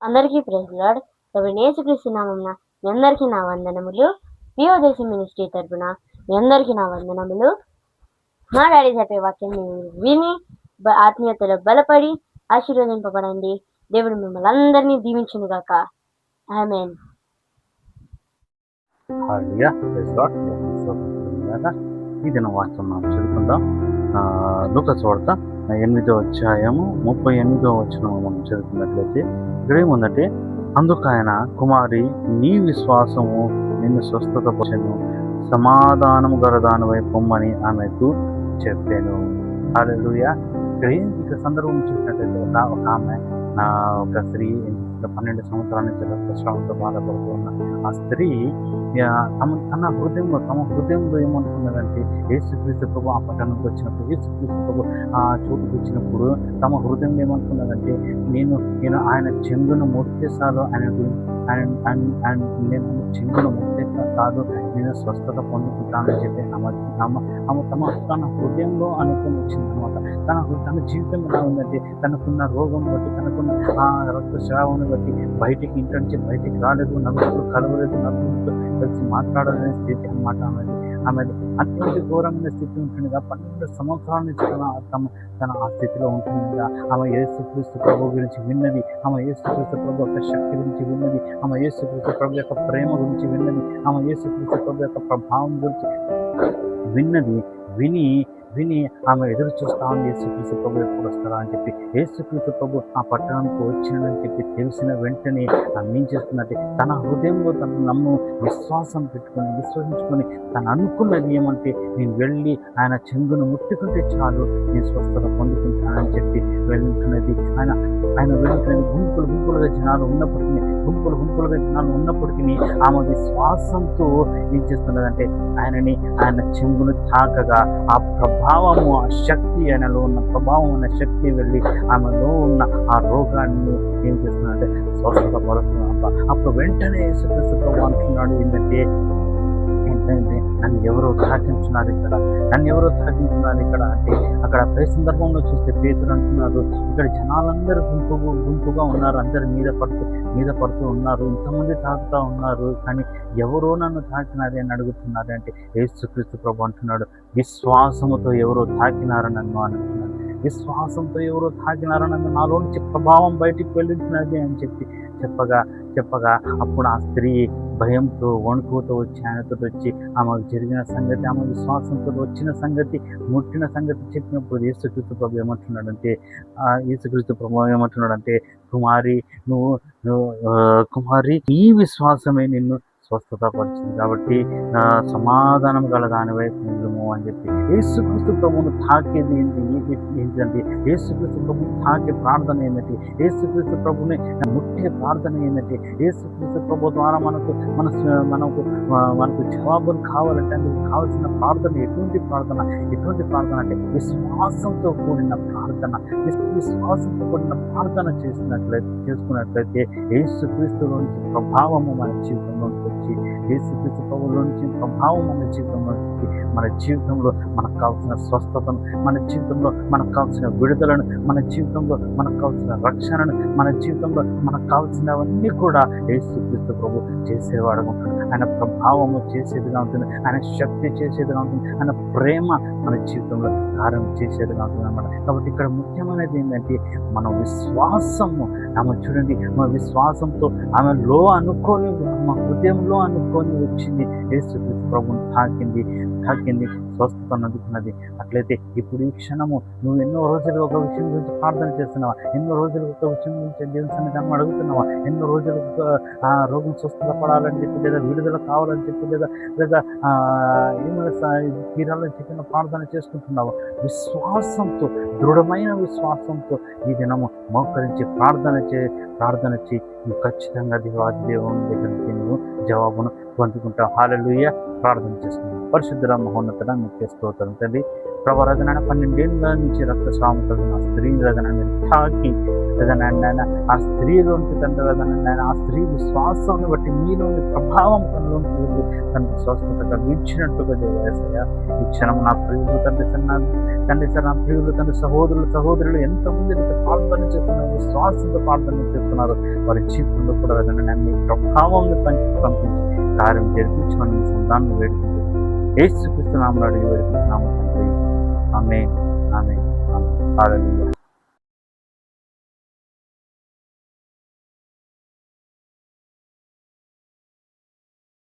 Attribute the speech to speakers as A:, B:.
A: అందరికీ praise lord. ప్రభువైన యేసుక్రీస్తు నామమున మీ అందరికీ నా వందనములు. దేశం మినిస్ట్రీ తరపున మీ అందరికీ నా వందనములు. మా డాడీ చెప్పే వాక్యం మీరు విని ఆత్మీయతలో బలపడి ఆశీర్వదింపబడండి. దేవుడు మిమ్మల్ని అందరినీ దీవించును గాక. ఆమేన్.
B: ఈ దిన వాక్యం మనం చదువుకుందాం. లూకా సువార్త 8వ అధ్యాయము 38వ వచనం మనం చదువుకున్నట్లయితే ఇక్కడ ఏముందంటే, అందుకు ఆయన, కుమారి, నీ విశ్వాసము నిన్ను స్వస్థతపరచెను, సమాధానము గలదానివై పొమ్మని ఆమెకు చెప్పాను. హల్లెలూయా. ఇక్కడ సందర్భం చూసినట్లయితే ఒక ఆమె, ఒక స్త్రీ 12 సంవత్సరాల నుంచి రక్తస్రావంతో బాధపడుతూ ఉన్న ఆ స్త్రీ తమ హృదయంలో ఏమనుకున్నదంటే, యేసుక్రీస్తు ప్రభు ఆ పట్టణంకి వచ్చినప్పుడు, యేసుక్రీస్తు ప్రభు ఆ చోటుకు వచ్చినప్పుడు తమ హృదయంలో ఏమనుకున్నదంటే, నేను ఆయన చెంగును ముడితే చాలు, నేను చెంగును ముడితే కాదు, నేను స్వస్థత పొందుకుంటానని చెప్పి తన హృదయంలో అనుకుని వచ్చిందనమాట. తన జీవితం ఎలా ఉందంటే, తనకున్న రోగం బట్టి, తనకున్న రక్తస్రావాన్ని బట్టి బయటికి ఇంటి నుంచి బయటికి రాలేదు, నలుగురు కలవలేదు, నలుగురితో కలిసి మాట్లాడాలనే స్థితి అనమాట. ఆమెది అత్యంత ఘోరమైన స్థితి ఉంటుండగా 12 సంవత్సరాల నుంచి తన ఆ స్థితిలో ఉంటుండగా ఆమె యేసుక్రీస్తు ప్రభు గురించి విన్నది, ఆమె యేసుక్రీస్తు ప్రభు యొక్క శక్తి గురించి విన్నది, ఆమె యేసుక్రీస్తు ప్రభు యొక్క ప్రేమ గురించి విన్నది, ఆమె యేసుక్రీస్తు ప్రభు యొక్క ప్రభావం గురించి విని ఆమె ఎదురు చూస్తా ఉంది, యేసుక్రీస్తు ప్రభు ఎప్పుడు వస్తారా అని చెప్పి. యేసుక్రీస్తు ప్రభు ఆ పట్టణంకు వచ్చినని చెప్పి తెలిసిన వెంటనే ఆమె ఏం చేస్తుందంటే, తన హృదయంలో తను విశ్వసించుకొని తను అనుకున్నది ఏమంటే, నేను వెళ్ళి ఆయన చెంగును ముట్టుకుంటే చాలు, నేను స్వస్థత పొందుకుంటానని చెప్పి వెళ్తున్నది. ఆయన వెళ్తున్నది. గుంపులుగా జనాలు ఉన్నప్పటికీ ఆమె విశ్వాసంతో ఏం చేస్తున్నదంటే, ఆయన చెంగును తాకగా ఆ ప్రభావము, ఆ శక్తి, ఆయనలో ఉన్న ప్రభావం అనే శక్తి వెళ్ళి ఆమెలో ఉన్న ఆ రోగాన్ని ఏం చేస్తుందంటే స్వస్థత పరుస్తున్నా. అప్పుడు వెంటనే యేసుక్రీస్తు ప్రభు అంటున్నాడు ఏంటంటే, నన్ను ఎవరో తాకించున్నారు ఇక్కడ అంటే, అక్కడ పై సందర్భంలో చూస్తే పేతురు అంటున్నారు, ఇక్కడ జనాలందరూ గుంపుగా ఉన్నారు, అందరు మీద పడుతూ ఉన్నారు, ఇంతమంది తాకుతా ఉన్నారు, కానీ ఎవరో నన్ను తాకినారు అని అడుగుతున్నారు అంటే, యేసుక్రీస్తు ప్రభు అంటున్నాడు, విశ్వాసముతో ఎవరో తాకినారు నన్ను అని అంటున్నాడు. విశ్వాసంతో ఎవరో తాకినారు నన్ను, నాలో నుంచి ప్రభావం బయటికి వెళ్ళినది అని చెప్పగా అప్పుడు ఆ స్త్రీ భయంతో, వణుకుతో వచ్చి ఆయనతో వచ్చి ఆమెకు జరిగిన సంగతి, ఆమె విశ్వాసంతో వచ్చిన సంగతి, ముట్టిన సంగతి చెప్పినప్పుడు యేసుక్రీస్తు ప్రభు ఏమంటున్నాడంటే, కుమారి, ఈ విశ్వాసమే నిన్ను స్వస్థతపరిచింది, కాబట్టి సమాధానం గల దానివై పొందుము అని చెప్పి. యేసుక్రీస్తు ప్రభువును తాకేది ఏంటంటే, యేసుక్రీస్తు ప్రభువుని తాకే ప్రార్థన ఏంటంటే, యేసుక్రీస్తు ప్రభుని ముట్టే ప్రార్థన ఏంటంటే, యేసుక్రీస్తు ప్రభు ద్వారా మనకు జవాబులు కావాలంటే అందుకు కావాల్సిన ప్రార్థన ఎటువంటి ప్రార్థన అంటే విశ్వాసంతో కూడిన ప్రార్థన. విశ్వాసంతో కూడిన ప్రార్థన చేసుకున్నట్లయితే యేసుక్రీస్తులోంచి ప్రభావము మన జీవితంలోకి వచ్చి, యేసుక్రీస్తు ప్రభువులోంచి ప్రభావం మన జీవితంలోకి, మన జీవితంలో మనకు కావాల్సిన స్వస్థతను, మన జీవితంలో మనకు కావాల్సిన విడుదలను, మన జీవితంలో మనకు కావాల్సిన రక్షణను, మన జీవితంలో మనకు కావాల్సినవన్నీ కూడా యేసుక్రీస్తు ప్రభు చేసేవాడుగా ఉంటాడు. ఆయన ప్రభావము చేసేదిగా ఉంటుంది, ఆయన శక్తి చేసేదిగా ఉంటుంది, ఆయన ప్రేమ మన జీవితంలో కార్యం చేసేదిగా ఉంటుంది అన్నమాట. కాబట్టి ఇక్కడ ముఖ్యమైనది ఏంటంటే, మన విశ్వాసము, ఆమె చూడండి, మన విశ్వాసంతో ఆమెలో అనుకొని, మా హృదయంలో అనుకొని వచ్చింది, యేసుక్రీస్తు ప్రభువుని తాకింది, స్వస్థతను అందుకున్నది. అట్లయితే ఇప్పుడు ఈ క్షణము నువ్వు ఎన్నో రోజులు ఒక విషయం గురించి ప్రార్థన చేస్తున్నావా, ఎన్నో రోజులు ఒక విషయం గురించి దేవుని సన్నిధానం అడుగుతున్నావా, ఎన్నో రోజులు ఆ రోగం స్వస్థత పడాలని చెప్పి, లేదా విడుదల కావాలని చెప్పి, లేదా ఏమైనా తీరాలని చెప్పిన ప్రార్థన చేసుకుంటున్నావా, విశ్వాసంతో, దృఢమైన విశ్వాసంతో ఈ దినము మోకరించి ప్రార్థన చేయి. నువ్వు ఖచ్చితంగా దేవుని దగ్గర నుంచి నువ్వు జవాబును పొందుకుంటావు. హల్లెలూయా. ప్రార్థన చేసుకున్నాం. పరిశుద్ధ మహోన్నతుడ, మీకు స్తోత్రం తండ్రి. ప్రభు రగనాయన 12 ఏళ్ళ నుంచి రక్తస్రావం కలిగిన ఆ స్త్రీ రగనాన్ని తాకి రగనాయన ఆ స్త్రీలోనికి తండ్రి రగనాయన ఆ స్త్రీ విశ్వాసాన్ని బట్టి మీలోని ప్రభావం తనలోకి వెళ్ళి తనకు స్వస్థతగా విడిచినట్టుగా దేవయ్యా, ఈ క్షణం నా ప్రియులు తండ్రి సార్, నా ప్రియులు తండ్రి సహోదరులు ఎంతమంది ప్రార్థన చేస్తున్నారు, విశ్వాసంతో ప్రార్థన చేస్తున్నారు వారి జీవితంలో కూడా ఏదైనా మీ ప్రభావం పంపించి కార్యం జరిపించమని మీ సంతానం వేడుకుంటూ యేసుక్రీస్తు నామములో అడిగి వేడుకుంటున్నాము తండ్రి. ఆమేన్ ఆమేన్ ఆమేన్. హల్లెలూయా.